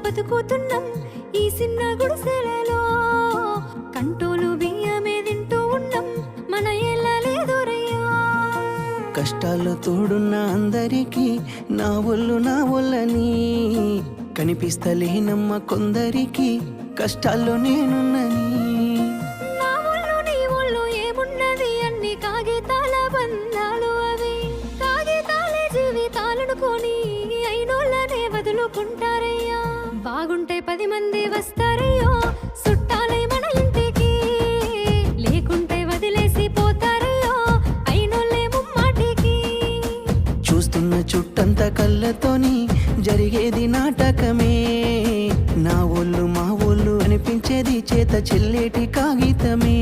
బతుకుతున్నాం ఈ చిన్న గుడిసెలలో. కంటోలు బియ్యమే తింటూ ఉన్నాం, మన ఎల్లలేదురయ్యా. కష్టాలు తోడున్న అందరికీ నా ఒళ్ళని కనిపిస్తలేనమ్మ కొందరికి కష్టాల్లో నేనున్నని. నా ఒళ్ళు నీ ఒళ్ళు ఏమున్నది, అన్ని కాగితాల బంధాలు అవి. కాగితాలే జీవితాలనుకొని అయినోళ్ళనే వదులుకుంటారయ్యా. బాగుంటే 10 మంది వస్తారయ్యో చుట్టాలై మన ఇంటికి, లేకుంటే వదిలేసి పోతారయ్యో అయినోళ్ళే ముమ్మాటికి. చూస్తున్న చుట్టంత కళ్ళతోని జరిగేది నాటకమే. నా ఒళ్ళు మా ఒళ్ళు అనిపించేది చేత చెల్లేటి కాగితమే.